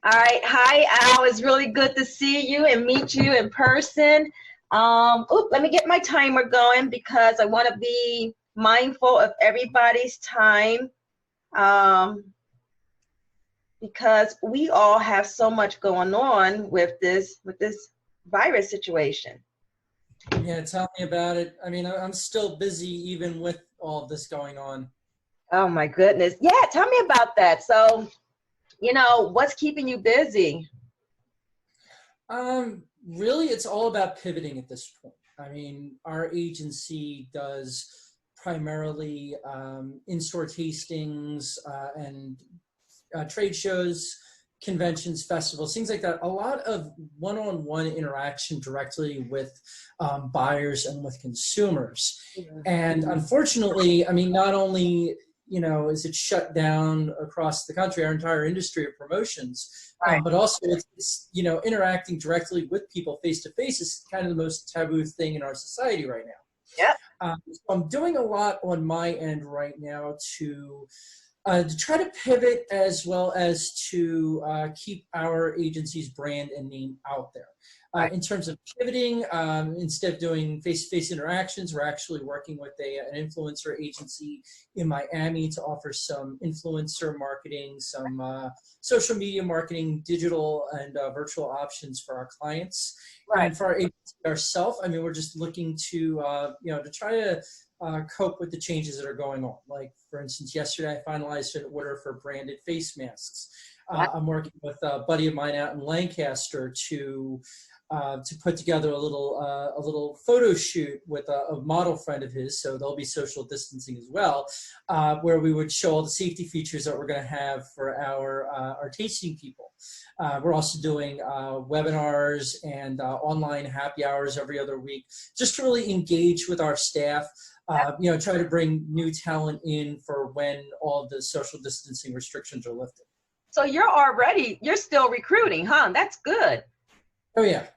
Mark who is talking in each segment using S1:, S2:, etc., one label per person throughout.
S1: All right. Hi, Al. It's really good to see you and meet you in person. Let me get my timer going because I want to be mindful of everybody's time. Um, because we all have so much going on with this virus situation.
S2: Yeah, tell me about it. I mean, I'm still busy even with all of this going on.
S1: Oh my goodness. Yeah, tell me about that. So, what's keeping you busy?
S2: Really, it's all about pivoting at this point. I mean, our agency does primarily in-store tastings and trade shows, conventions, festivals, things like that. A lot of one-on-one interaction directly with buyers and with consumers.
S1: Yeah.
S2: And unfortunately, I mean, not only is it shut down across the country, our entire industry of promotions,
S1: Right.
S2: but also it's interacting directly with people face to face is kind of the most taboo thing in our society right now.
S1: Yep.
S2: So I'm doing a lot on my end right now to try to pivot as well as to keep our agency's brand and name out there.
S1: Right.
S2: In terms of pivoting, instead of doing face-to-face interactions, we're actually working with an influencer agency in Miami to offer some influencer marketing, some social media marketing, digital and virtual options for our clients.
S1: Right.
S2: And for our agency ourselves, I mean, we're just looking to try to cope with the changes that are going on. Like, for instance, yesterday I finalized an order for branded face masks. I'm working with a buddy of mine out in Lancaster to put together a little photo shoot with a model friend of his, so there'll be social distancing as well, where we would show all the safety features that we're going to have for our tasting people. We're also doing webinars and online happy hours every other week, just to really engage with our staff. Try to bring new talent in for when all of the social distancing restrictions are lifted.
S1: So you're still recruiting, huh? That's good.
S2: Oh yeah.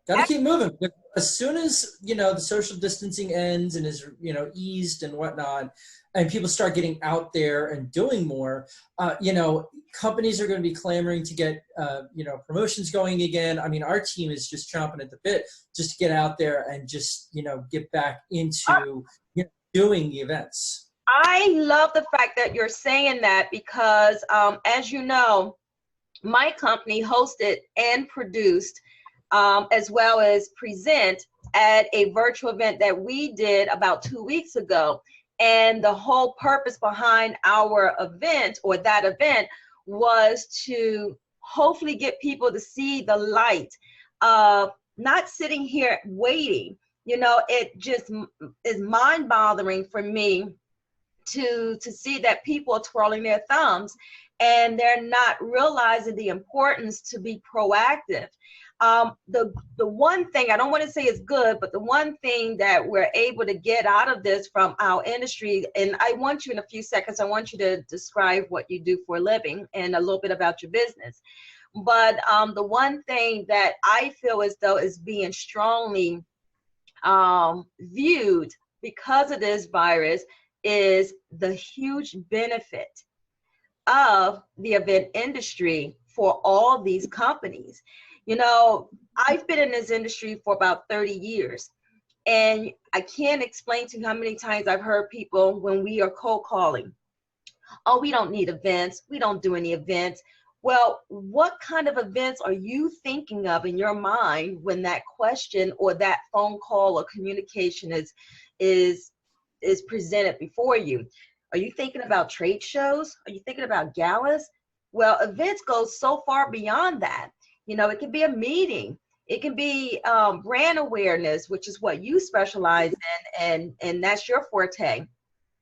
S2: Got to keep moving. As soon as the social distancing ends and is eased and whatnot, and people start getting out there and doing more, companies are going to be clamoring to get promotions going again. I mean, our team is just chomping at the bit just to get out there and just get back into doing the events.
S1: I love the fact that you're saying that because, as you know, my company hosted and produced, as well as present at a virtual event that we did about 2 weeks ago. And the whole purpose behind our event or that event was to hopefully get people to see the light of not sitting here waiting. It just is mind-boggling for me to see that people are twirling their thumbs and they're not realizing the importance to be proactive. The one thing, I don't want to say is good, but the one thing that we're able to get out of this from our industry, and I want you in a few seconds, I want you to describe what you do for a living and a little bit about your business. But the one thing that I feel as though is being strongly viewed because of this virus is the huge benefit of the event industry for all these companies. I've been in this industry for about 30 years, and I can't explain to you how many times I've heard people when we are cold calling, oh, we don't need events, we don't do any events. Well, what kind of events are you thinking of in your mind when that question or that phone call or communication is presented before you? Are you thinking about trade shows? Are you thinking about galas? Well, events go so far beyond that. It can be a meeting. It can be brand awareness, which is what you specialize in, and that's your forte.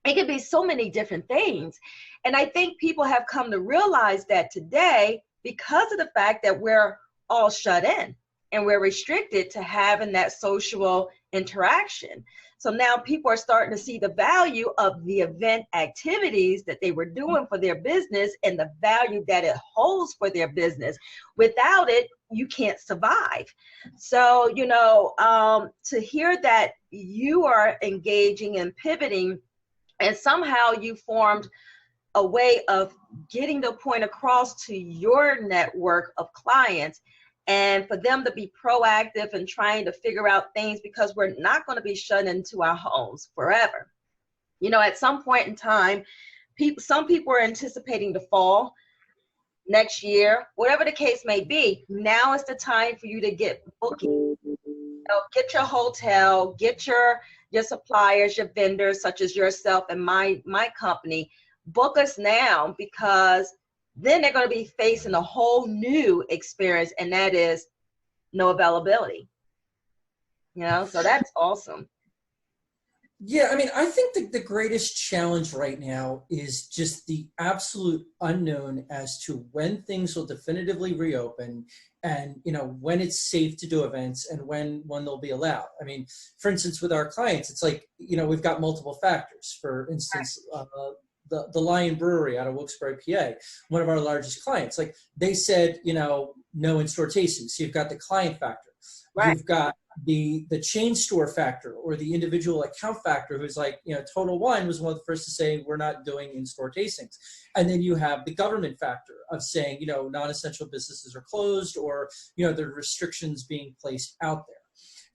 S1: It can be so many different things. And I think people have come to realize that today, because of the fact that we're all shut in and we're restricted to having that social interaction. So now people are starting to see the value of the event activities that they were doing for their business and the value that it holds for their business. Without it, you can't survive. So, to hear that you are engaging and pivoting and somehow you formed a way of getting the point across to your network of clients, and for them to be proactive and trying to figure out things, because we're not going to be shut into our homes forever. You know, at some point in time, some people are anticipating the fall next year, whatever the case may be. Now is the time for you to get booking. You know, get your hotel, get your suppliers, your vendors, such as yourself and my company. Book us now, because then they're going to be facing a whole new experience, and that is no availability. You know, so that's awesome.
S2: Yeah, I mean, I think the greatest challenge right now is just the absolute unknown as to when things will definitively reopen, and, you know, when it's safe to do events and when they'll be allowed. I mean, for instance, with our clients, it's like, you know, we've got multiple factors. For instance, the Lion Brewery out of Wilkes-Barre, PA, one of our largest clients, like they said, you know, no in-store tasting. So you've got the client factor.
S1: Right.
S2: You've got the chain store factor, or the individual account factor, who's like, you know, Total Wine was one of the first to say we're not doing in-store tastings. And then you have the government factor of saying, you know, non-essential businesses are closed, or, you know, there are restrictions being placed out there.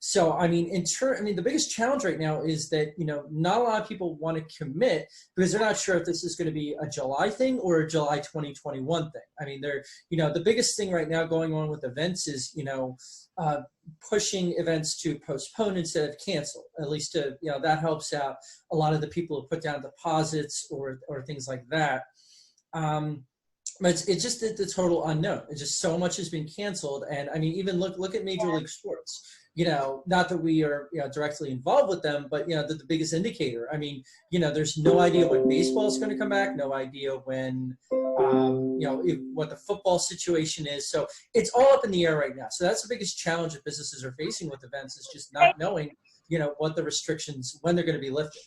S2: So, I mean, the biggest challenge right now is that, you know, not a lot of people want to commit, because they're not sure if this is going to be a July thing or a July 2021 thing. I mean, you know, the biggest thing right now going on with events is, you know, pushing events to postpone instead of cancel. At least, you know, that helps out a lot of the people who put down deposits or things like that. But it's just the total unknown. It's just so much has been canceled. And I mean, even look at Major League Sports. You know, not that we are, you know, directly involved with them, but, you know, the biggest indicator. I mean, you know, there's no idea when baseball is going to come back, no idea when, you know, what the football situation is. So it's all up in the air right now. So that's the biggest challenge that businesses are facing with events, is just not knowing, you know, what the restrictions, when they're going to be lifted.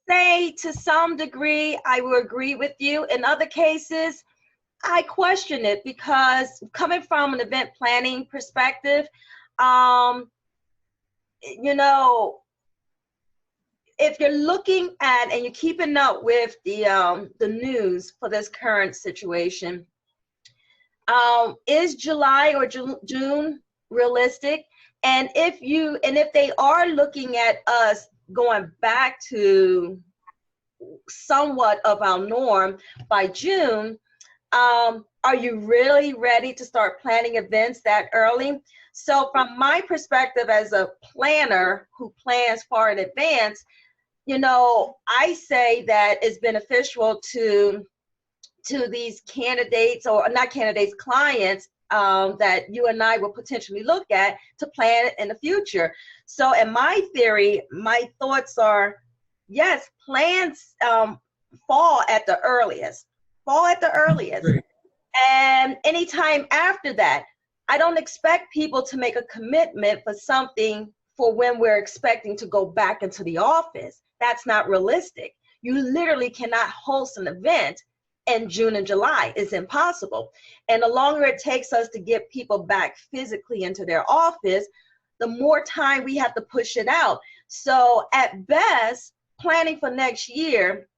S1: Say to some degree, I will agree with you. In other cases, I question it, because coming from an event planning perspective, you know, if you're looking at and you're keeping up with the news for this current situation, is July or June realistic? And if they are looking at us going back to somewhat of our norm by June, are you really ready to start planning events that early? So from my perspective as a planner who plans far in advance, you know, I say that it's beneficial to these candidates, or not candidates, clients, that you and I will potentially look at to plan in the future. So in my theory, my thoughts are, yes, plans fall at the earliest.
S2: Great.
S1: And anytime after that, I don't expect people to make a commitment for something for when we're expecting to go back into the office. That's not realistic. You literally cannot host an event in June and July. It's impossible. And the longer it takes us to get people back physically into their office, the more time we have to push it out. So at best, planning for next year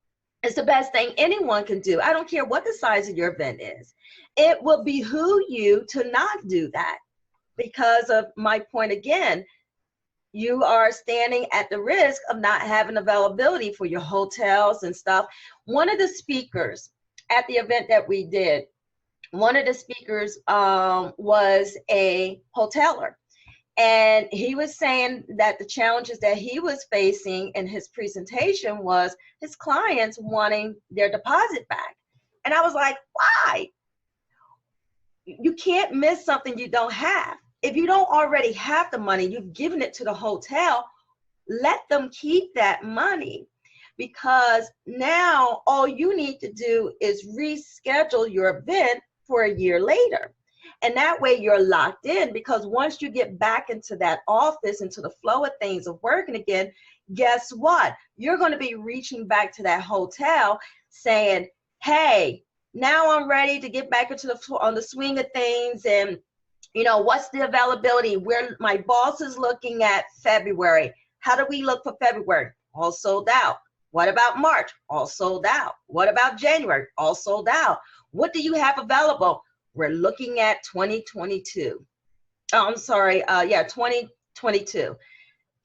S1: is the best thing anyone can do. I don't care what the size of your event is. It will behoove you to not do that, because of my point again. You are standing at the risk of not having availability for your hotels and stuff. One of the speakers at the event that we did, one of the speakers was a hoteler. And he was saying that the challenges that he was facing in his presentation was his clients wanting their deposit back. And I was like, why? You can't miss something you don't have. If you don't already have the money, you've given it to the hotel, let them keep that money, because now all you need to do is reschedule your event for a year later. And that way you're locked in, because once you get back into that office, into the flow of things of working again, guess what? You're going to be reaching back to that hotel saying, hey, now I'm ready to get back into on the swing of things. And, you know, what's the availability? Where my boss is looking at February. How do we look for February? All sold out. What about March? All sold out. What about January? All sold out. What do you have available? We're looking at 2022. Oh, I'm sorry. Yeah, 2022.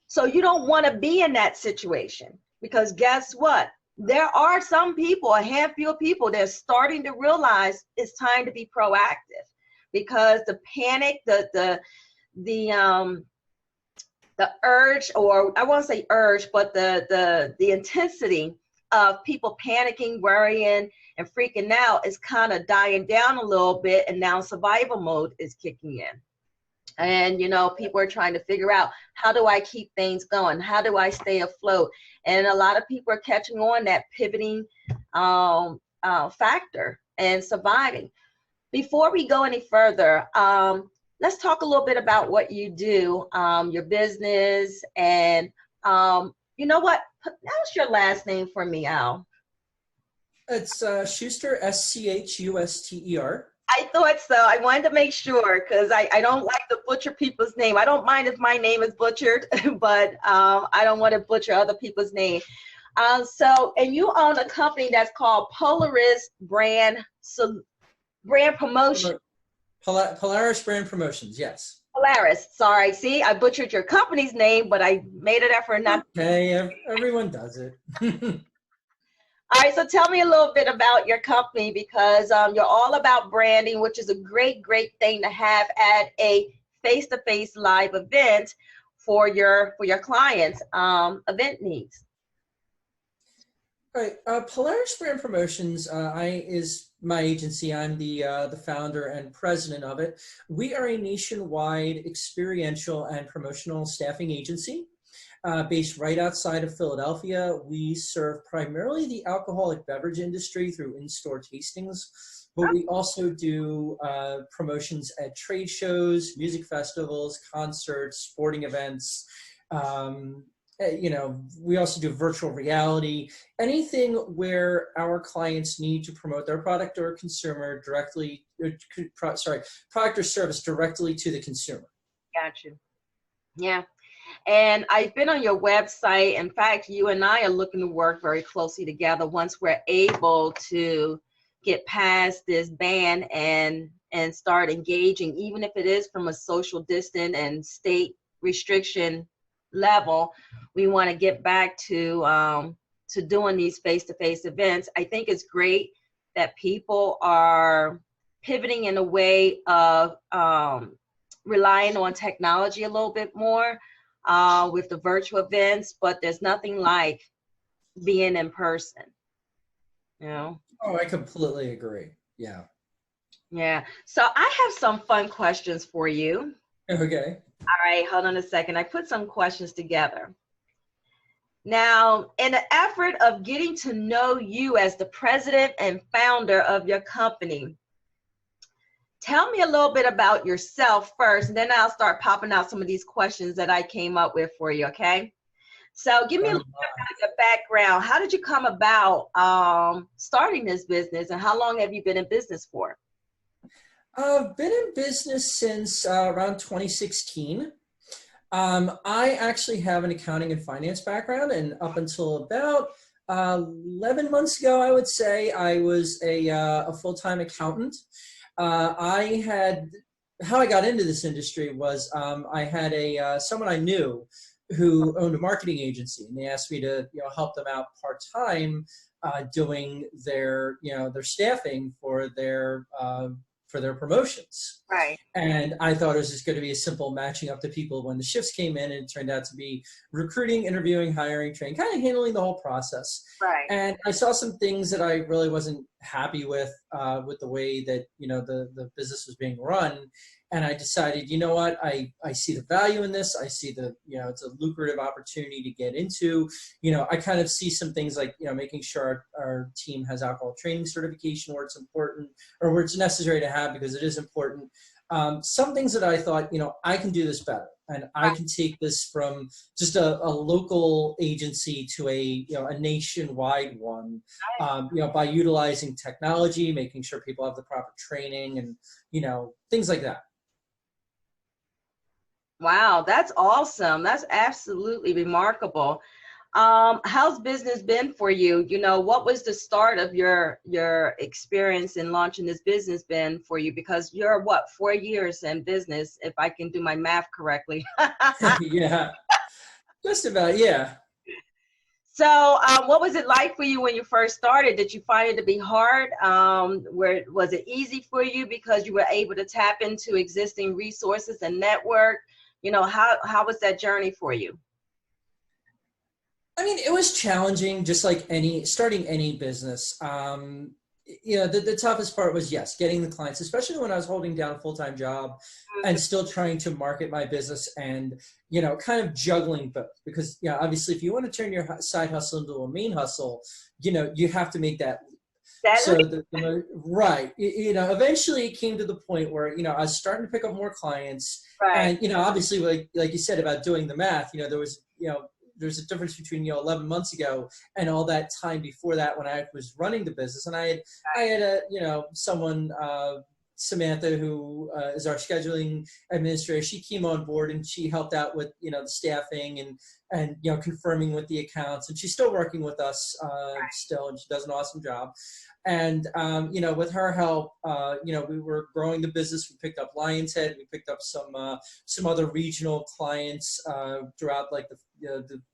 S1: So you don't want to be in that situation, because guess what? There are some people, a handful of people, they're starting to realize it's time to be proactive, because the panic, the urge, or I won't say urge, but the intensity of people panicking, worrying, and freaking out is kind of dying down a little bit, and now survival mode is kicking in. And, you know, people are trying to figure out, how do I keep things going? How do I stay afloat? And a lot of people are catching on that pivoting factor and surviving. Before we go any further, let's talk a little bit about what you do, your business, and you know what? Pronounce your last name for me, Al.
S2: It's Schuster, Schuster.
S1: I thought so. I wanted to make sure, because I don't like to butcher people's name. I don't mind if my name is butchered, but I don't want to butcher other people's name. And you own a company that's called Polaris Brand Promotion.
S2: Polaris Brand Promotions, yes.
S1: Polaris. Sorry. See, I butchered your company's name, but I made an effort not to.
S2: Okay, everyone does it.
S1: All right, so tell me a little bit about your company, because you're all about branding, which is a great, great thing to have at a face-to-face live event for your clients' event needs.
S2: All right, Polaris Brand Promotions is my agency. I'm the founder and president of it. We are a nationwide experiential and promotional staffing agency. Based right outside of Philadelphia. We serve primarily the alcoholic beverage industry through in-store tastings, but we also do promotions at trade shows, music festivals, concerts, sporting events. You know, we also do virtual reality, anything where our clients need to promote their product or consumer directly, product or service directly to the consumer.
S1: Gotcha. Yeah. And I've been on your website. In fact, you and I are looking to work very closely together once we're able to get past this ban and start engaging, even if it is from a social distance and state restriction level. We want to get back to doing these face-to-face events. I think it's great that people are pivoting in a way of relying on technology a little bit more. With the virtual events, but there's nothing like being in person, you know?
S2: Oh, I completely agree. Yeah.
S1: Yeah. So I have some fun questions for you.
S2: Okay.
S1: All right, hold on a second. I put some questions together. Now, in the effort of getting to know you as the president and founder of your company, tell me a little bit about yourself first, and then I'll start popping out some of these questions that I came up with for you, okay? So give me a little bit about your background. How did you come about starting this business, and how long have you been in business for?
S2: I've been in business since around 2016. I actually have an accounting and finance background, and up until about 11 months ago, I would say, I was a full-time accountant. How I got into this industry was I had someone I knew who owned a marketing agency, and they asked me to help them out part-time doing their their staffing for their promotions.
S1: Right.
S2: And I thought it was just going to be a simple matching up to people when the shifts came in, and it turned out to be recruiting, interviewing, hiring, training, kind of handling the whole process.
S1: Right.
S2: And I saw some things that I really wasn't happy with the way that the business was being run. And I decided, you know what, I see the value in this. I see it's a lucrative opportunity to get into. I kind of see some things like, making sure our team has alcohol training certification where it's important, or where it's necessary to have, because it is important. Some things that I thought, I can do this better, and I can take this from just a local agency to a nationwide one, by utilizing technology, making sure people have the proper training, and things like that.
S1: Wow, that's awesome. That's absolutely remarkable. How's business been for you? You know, what was the start of your experience in launching this business been for you? Because you're what, 4 years in business, if I can do my math correctly.
S2: Yeah, just about, yeah.
S1: So, what was it like for you when you first started? Did you find it to be hard? Where was it easy for you because you were able to tap into existing resources and network? You know, how was that journey for you?
S2: I mean, it was challenging, just like starting any business. The toughest part was, yes, getting the clients, especially when I was holding down a full-time job and still trying to market my business and, kind of juggling both. Because, obviously, if you want to turn your side hustle into a main hustle, you have to make that leap.
S1: That
S2: So, right. Eventually it came to the point where, I was starting to pick up more clients.
S1: right.
S2: And, obviously, like you said about doing the math, there was, there's a difference between 11 months ago and all that time before that when I was running the business. And I had someone, Samantha, who is our scheduling administrator. She came on board and she helped out with the staffing and confirming with the accounts. And she's still working with us still, and she does an awesome job. And with her help, we were growing the business. We picked up Lion's Head. We picked up some other regional clients throughout like the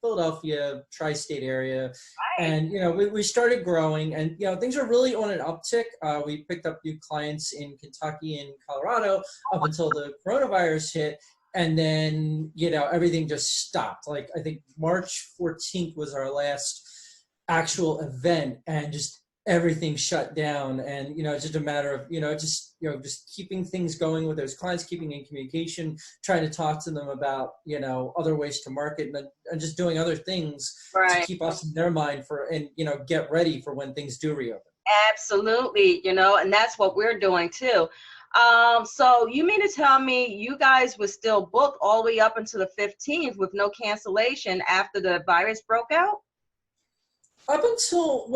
S2: Philadelphia tri-state area.
S1: Right.
S2: And we started growing, and things are really on an uptick. We picked up new clients in Kentucky and Colorado up until the coronavirus hit. And then, everything just stopped. Like, I think March 14th was our last actual event, and just everything shut down. And, it's just a matter of, just keeping things going with those clients, keeping in communication, trying to talk to them about, other ways to market, and just doing other things to
S1: Right.
S2: keep us in their mind and get ready for when things do reopen.
S1: Absolutely, and that's what we're doing too. So you mean to tell me you guys were still booked all the way up until the 15th with no cancellation after the virus broke out?
S2: Up until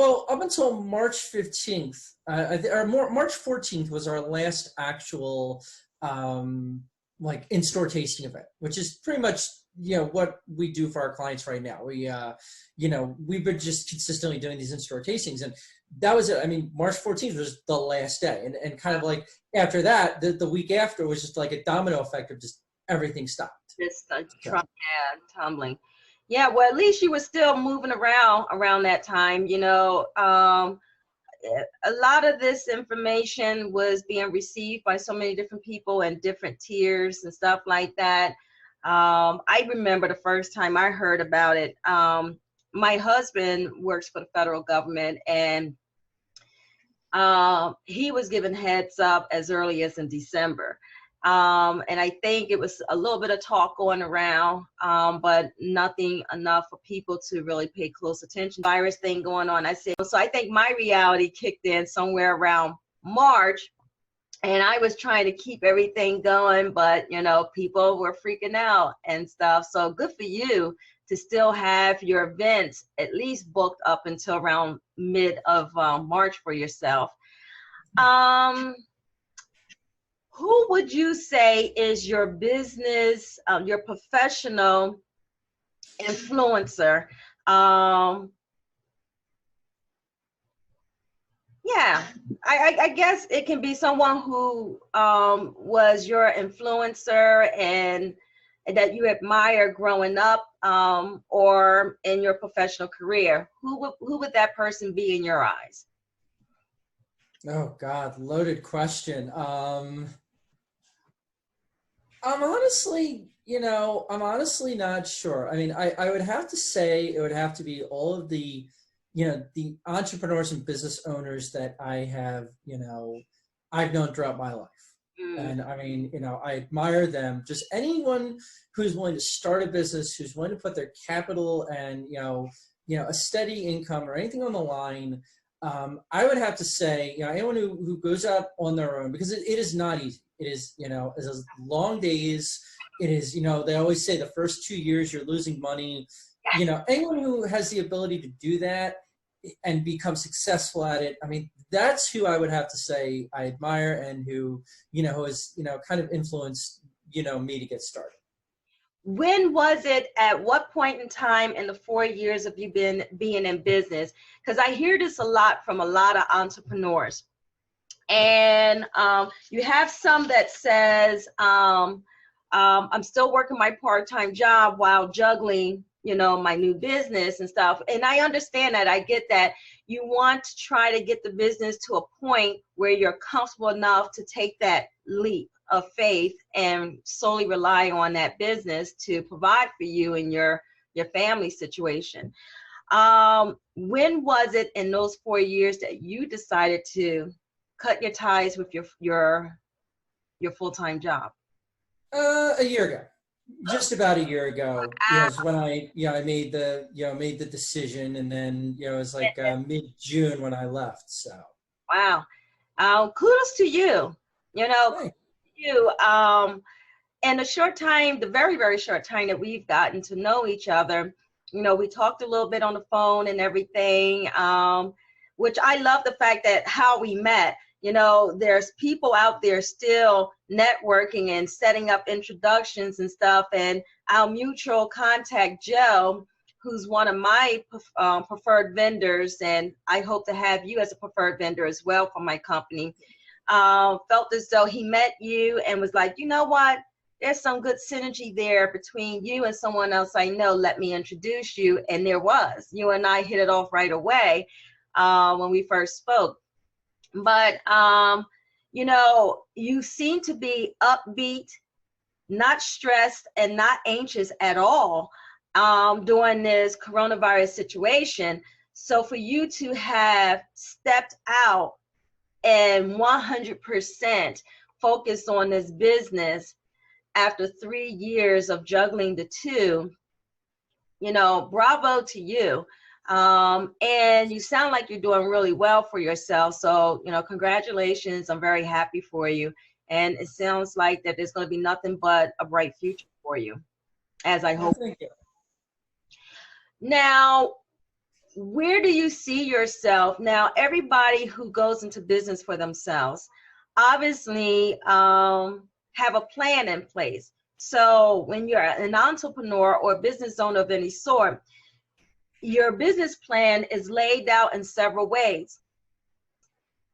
S2: March 15th, March 14th was our last actual like in-store tasting event, which is pretty much what we do for our clients right now. We've been just consistently doing these in-store tastings, and that was it. I mean, March 14th was the last day, and kind of like after that, the week after was just like a domino effect of just everything stopped.
S1: Just tumbling. Yeah, well, at least you were still moving around that time. A lot of this information was being received by so many different people and different tiers and stuff like that. I remember the first time I heard about it. My husband works for the federal government, and he was given heads up as early as in December. And I think it was a little bit of talk going around, but nothing enough for people to really pay close attention. Virus thing going on. So I think my reality kicked in somewhere around March, and I was trying to keep everything going, but people were freaking out and stuff. So good for you to still have your events at least booked up until around mid of March for yourself. Who would you say is your business, your professional influencer? Yeah, I guess it can be someone who was your influencer and that you admire growing up, or in your professional career. Who would that person be in your eyes?
S2: Oh God, loaded question. I'm honestly, I'm honestly not sure. I mean, I would have to say it would have to be all of the, the entrepreneurs and business owners that I have, I've known throughout my life. And I mean, I admire them. Just anyone who's willing to start a business, who's willing to put their capital and, a steady income or anything on the line. I would have to say, anyone who goes out on their own, because it is not easy. It is, it's long days. It is, they always say the first 2 years you're losing money. Anyone who has the ability to do that and become successful at it, I mean, that's who I would have to say I admire and who, who has, kind of influenced, me to get started.
S1: when was it, at what point in time in the 4 years of you being in business? Because I hear this a lot from a lot of entrepreneurs. And you have some that says, I'm still working my part-time job while juggling, my new business and stuff. And I understand that. I get that. You want to try to get the business to a point where you're comfortable enough to take that leap of faith and solely rely on that business to provide for you and your family situation. When was it in those 4 years that you decided to cut your ties with your full-time job?
S2: A year ago, just about a year ago, is when I made the decision, and then it was like mid-June when I left. So
S1: wow, kudos to you.
S2: Thanks.
S1: You in the very, very short time that we've gotten to know each other, we talked a little bit on the phone and everything, which I love the fact that how we met. There's people out there still networking and setting up introductions and stuff. And our mutual contact, Joe, who's one of my preferred vendors, and I hope to have you as a preferred vendor as well for my company, felt as though he met you and was like, you know what? There's some good synergy there between you and someone else I know. Let me introduce you. And there was. You and I hit it off right away when we first spoke. But, you seem to be upbeat, not stressed, and not anxious at all during this coronavirus situation. So for you to have stepped out and 100% focused on this business after 3 years of juggling the two, bravo to you. And you sound like you're doing really well for yourself. So, congratulations. I'm very happy for you. And it sounds like that there's going to be nothing but a bright future for you, as I hope.
S2: Thank you.
S1: Now, where do you see yourself? Now, everybody who goes into business for themselves, obviously, have a plan in place. So when you're an entrepreneur or business owner of any sort, your business plan is laid out in several ways.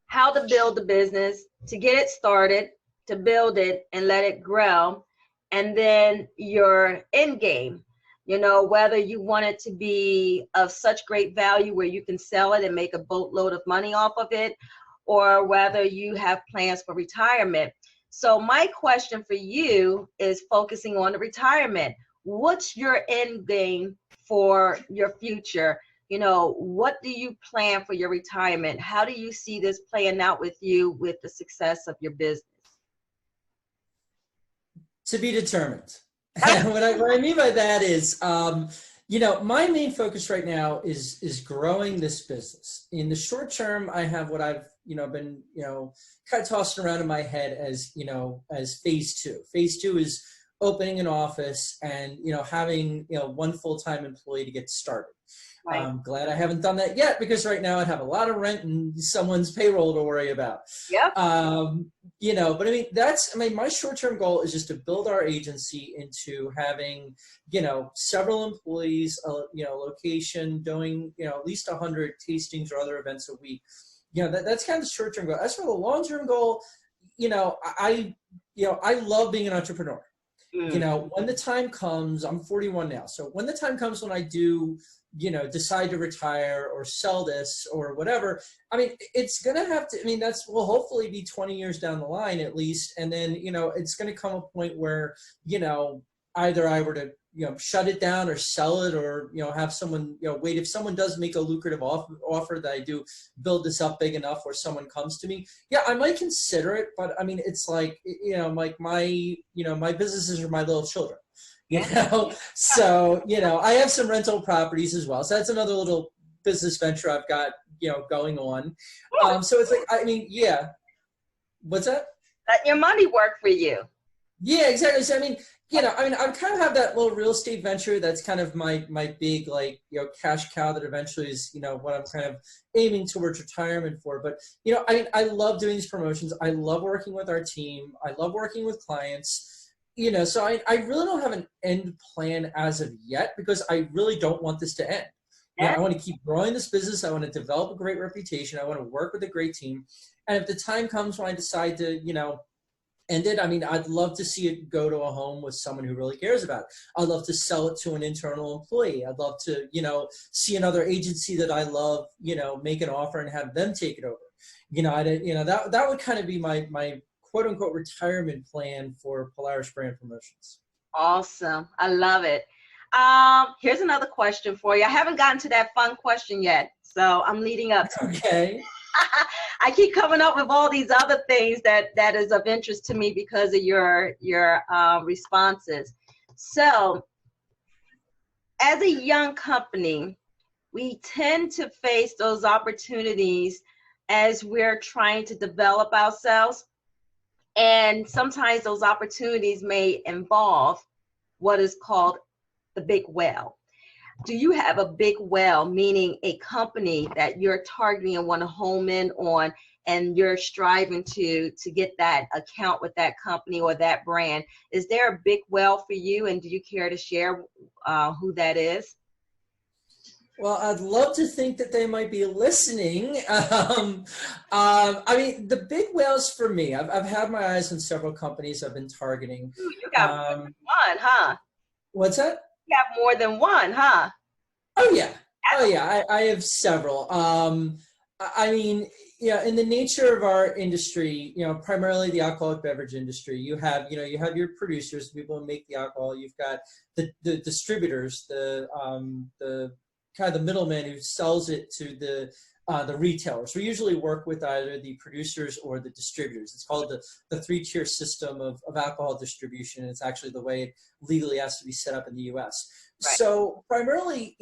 S1: How to build the business, to get it started, to build it and let it grow, and then your end game, whether you want it to be of such great value where you can sell it and make a boatload of money off of it, or whether you have plans for retirement. So my question for you is focusing on the retirement. What's your end game for your future? What do you plan for your retirement? How do you see this playing out with you with the success of your business?
S2: To be determined. What I mean by that is, my main focus right now is growing this business. In the short term, I have what I've been kind of tossing around in my head as phase two. Phase two is opening an office and having one full-time employee to get started. Right. I'm glad I haven't done that yet, because right now I'd have a lot of rent and someone's payroll to worry about.
S1: Yep.
S2: But my short-term goal is just to build our agency into having, several employees, location, doing, at least 100 tastings or other events a week. That's kind of the short-term goal. As for the long-term goal, I love being an entrepreneur. When the time comes, I'm 41 now. So when the time comes when I do, decide to retire or sell this or whatever, it's going to have to, will hopefully be 20 years down the line at least. And then, it's going to come a point where, either I were to, shut it down or sell it, or, have someone, wait, if someone does make a lucrative offer that I do build this up big enough where someone comes to me, yeah, I might consider it. But it's like, my businesses are my little children, so, I have some rental properties as well. So that's another little business venture I've got, going on. So it's like, yeah. What's that?
S1: Let your money work for you.
S2: Yeah, exactly. So, I kind of have that little real estate venture that's kind of my big, cash cow that eventually is, what I'm kind of aiming towards retirement for. But, I love doing these promotions. I love working with our team. I love working with clients. So I really don't have an end plan as of yet, because I really don't want this to end.
S1: Yeah.
S2: I want to keep growing this business. I want to develop a great reputation. I want to work with a great team. And if the time comes when I decide to, end it, I'd love to see it go to a home with someone who really cares about it. I'd love to sell it to an internal employee. I'd love to, see another agency that I love, make an offer and have them take it over. That would kind of be my quote unquote retirement plan for Polaris Brand Promotions.
S1: Awesome. I love it. Here's another question for you. I haven't gotten to that fun question yet, so I'm leading up to
S2: Okay.
S1: I keep coming up with all these other things that is of interest to me because of your responses. So, as a young company, we tend to face those opportunities as we're trying to develop ourselves, and sometimes those opportunities may involve what is called the big whale. Do you have a big whale, meaning a company that you're targeting and want to home in on, and you're striving to get that account with that company or that brand? Is there a big whale for you, and do you care to share who that is?
S2: Well, I'd love to think that they might be listening. The big whales for me, I've had my eyes on several companies I've been targeting.
S1: Ooh, you got more than one, huh?
S2: What's that?
S1: You have more than one, huh?
S2: Oh yeah. I have several. In the nature of our industry, primarily the alcoholic beverage industry, you have your producers, the people who make the alcohol. You've got the distributors, the kind of the middleman who sells it to the retailers. We usually work with either the producers or the distributors. It's called the three-tier system of alcohol distribution. It's actually the way it legally has to be set up in the U.S. Right. So primarily,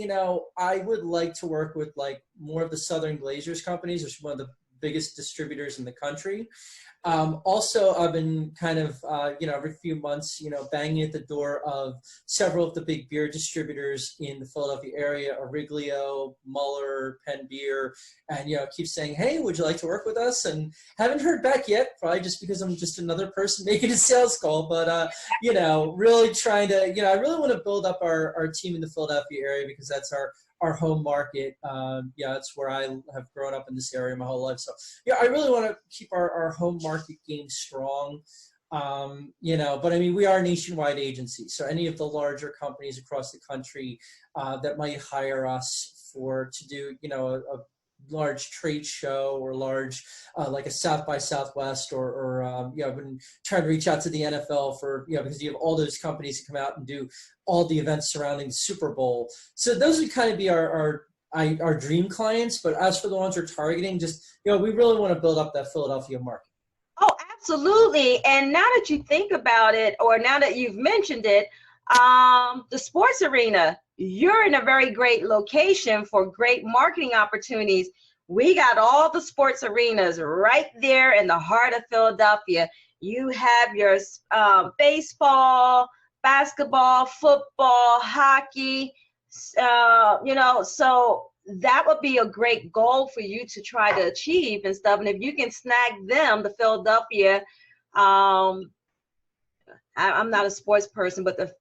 S2: I would like to work with like more of the Southern Glazers companies, which is one of the biggest distributors in the country. Also, I've been kind of, every few months, banging at the door of several of the big beer distributors in the Philadelphia area, Origlio, Muller, Penn Beer, and, keep saying, hey, would you like to work with us? And haven't heard back yet, probably just because I'm just another person making a sales call, but, really trying to, I really want to build up our team in the Philadelphia area, because that's our home market. It's where I have grown up in this area my whole life. So, I really want to keep our home market game strong. But we are a nationwide agency. So any of the larger companies across the country that might hire us to do, a large trade show or large, like a South by Southwest or I've been trying to reach out to the NFL for, because you have all those companies that come out and do all the events surrounding the Super Bowl. So those would kind of be our dream clients. But as for the ones we're targeting, just, we really want to build up that Philadelphia market.
S1: Oh, absolutely. And now that you think about it, or now that you've mentioned it, the sports arena, you're in a very great location for great marketing opportunities. We got all the sports arenas right there in the heart of Philadelphia. You have your baseball, basketball, football, hockey, so that would be a great goal for you to try to achieve and stuff. And if you can snag them, the Philadelphia, I'm not a sports person, but the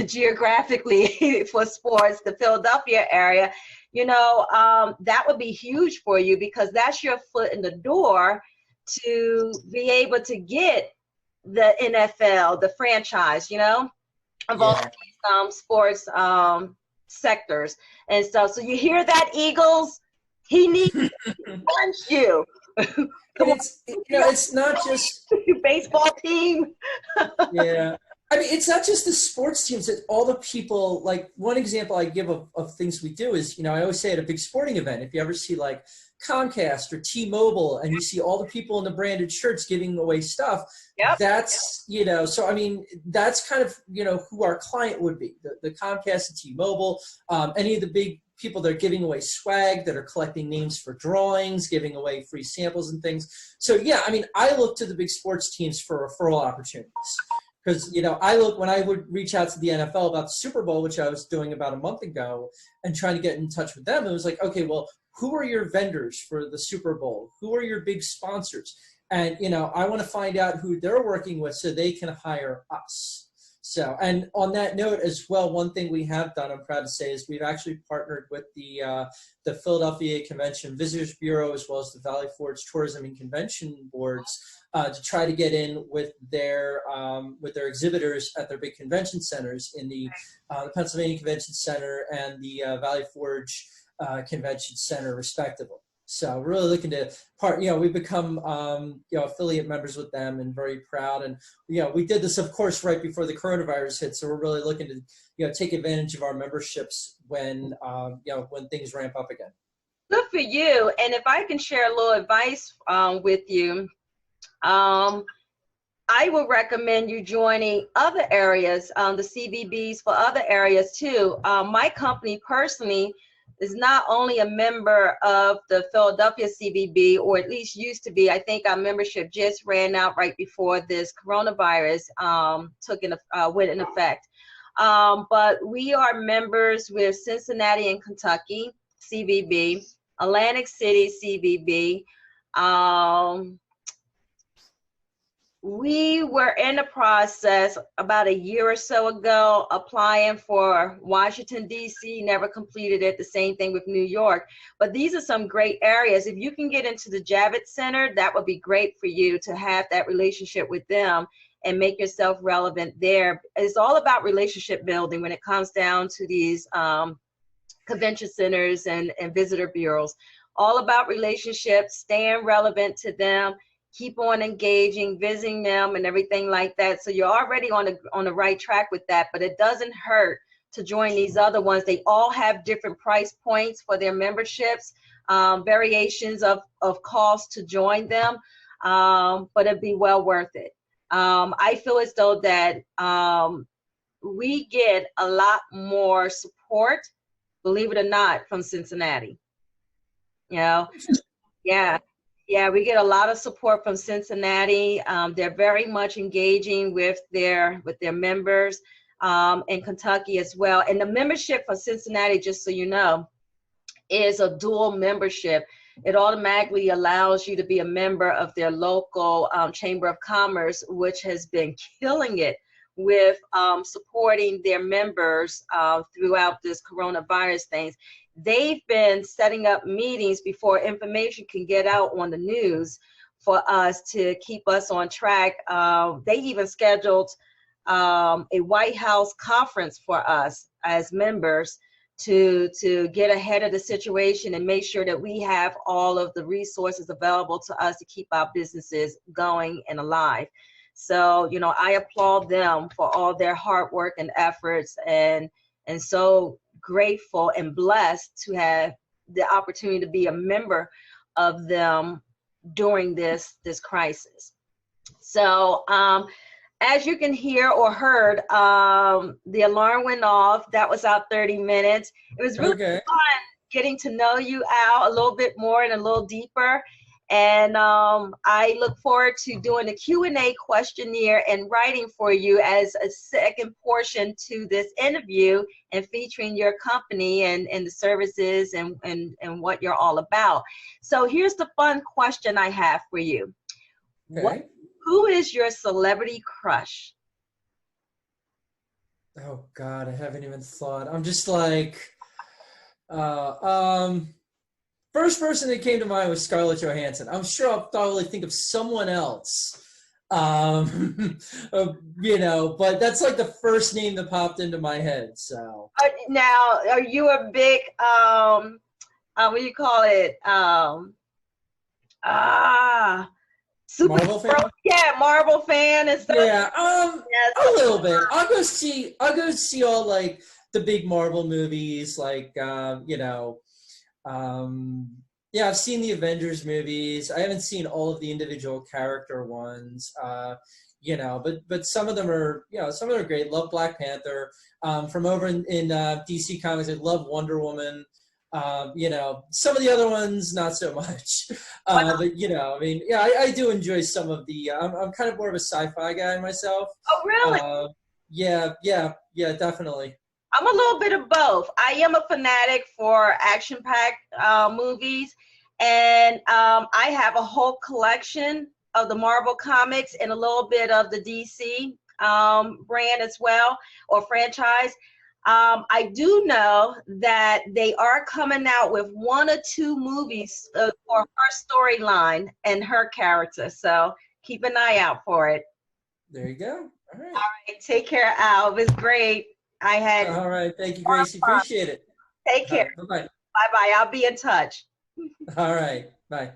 S1: geographically for sports, the Philadelphia area, that would be huge for you, because that's your foot in the door to be able to get the NFL, the franchise, of all these sports sectors and stuff. So you hear that, Eagles? He needs to punch you.
S2: It's not just
S1: baseball team.
S2: Yeah. It's not just the sports teams, it's all the people. Like, one example I give of things we do is, I always say at a big sporting event, if you ever see like Comcast or T-Mobile and you see all the people in the branded shirts giving away stuff, that's, that's kind of, who our client would be, the Comcast and T-Mobile, any of the big people that are giving away swag, that are collecting names for drawings, giving away free samples and things. So I look to the big sports teams for referral opportunities. Because, when I would reach out to the NFL about the Super Bowl, which I was doing about a month ago, and trying to get in touch with them, it was like, okay, well, who are your vendors for the Super Bowl? Who are your big sponsors? And, I want to find out who they're working with so they can hire us. So, and on that note as well, one thing we have done, I'm proud to say, is we've actually partnered with the Philadelphia Convention Visitors Bureau as well as the Valley Forge Tourism and Convention Boards to try to get in with their exhibitors at their big convention centers in the Pennsylvania Convention Center and the Valley Forge Convention Center, respectively. So we're really looking to we've become, affiliate members with them and very proud. And, we did this, of course, right before the coronavirus hit. So we're really looking to, take advantage of our memberships when things ramp up again.
S1: Good for you. And if I can share a little advice with you, I would recommend you joining other areas, the CVBs for other areas too. My company personally is not only a member of the Philadelphia CVB, or at least used to be. I think our membership just ran out right before this coronavirus went in effect. But we are members with Cincinnati and Kentucky CVB, Atlantic City CVB. We were in the process about a year or so ago applying for Washington, D.C., never completed it. The same thing with New York. But these are some great areas. If you can get into the Javits Center, that would be great for you to have that relationship with them and make yourself relevant there. It's all about relationship building when it comes down to these convention centers and visitor bureaus. All about relationships, staying relevant to them, keep on engaging, visiting them and everything like that. So you're already on the right track with that, but it doesn't hurt to join these other ones. They all have different price points for their memberships, variations of cost to join them, but it'd be well worth it. I feel as though that we get a lot more support, believe it or not, from Cincinnati. Yeah, we get a lot of support from Cincinnati. They're very much engaging with their members, in Kentucky as well. And the membership for Cincinnati, just so you know, is a dual membership. It automatically allows you to be a member of their local Chamber of Commerce, which has been killing it with supporting their members throughout this coronavirus things. They've been setting up meetings before information can get out on the news for us to keep us on track. They even scheduled a White House conference for us as members to get ahead of the situation and make sure that we have all of the resources available to us to keep our businesses going and alive. So, I applaud them for all their hard work and efforts, and so grateful and blessed to have the opportunity to be a member of them during this crisis. So as you can hear or heard, the alarm went off. That was our 30 minutes. It was really fun getting to know you, Al, a little bit more and a little deeper. And I look forward to doing a Q&A questionnaire and writing for you as a second portion to this interview and featuring your company and the services and what you're all about. So here's the fun question I have for you.
S2: Okay.
S1: Who is your celebrity crush?
S2: Oh God, I haven't even thought. I'm just like, first person that came to mind was Scarlett Johansson. I'm sure I'll probably think of someone else, but that's like the first name that popped into my head. So
S1: now, are you a big, what do you call it?
S2: Marvel fan?
S1: Yeah, Marvel fan and stuff.
S2: Yeah, a little bit. I'll go see all like the big Marvel movies, like I've seen the Avengers movies. I haven't seen all of the individual character ones, but some of them are, great. Love Black Panther. From over in DC Comics, I love Wonder Woman. Some of the other ones, not so much. But, I do enjoy some of the, I'm kind of more of a sci-fi guy myself.
S1: Oh, really?
S2: Yeah, definitely.
S1: I'm a little bit of both. I am a fanatic for action-packed movies, and I have a whole collection of the Marvel comics and a little bit of the DC brand as well, or franchise. I do know that they are coming out with 1 or 2 movies for her storyline and her character. So keep an eye out for it.
S2: There you go. All right.
S1: All right. Take care, Al. It was great. I had.
S2: All right. Thank you, Gracie. Appreciate it.
S1: Take care.
S2: Bye-bye.
S1: Bye-bye. I'll be in touch.
S2: All right. Bye.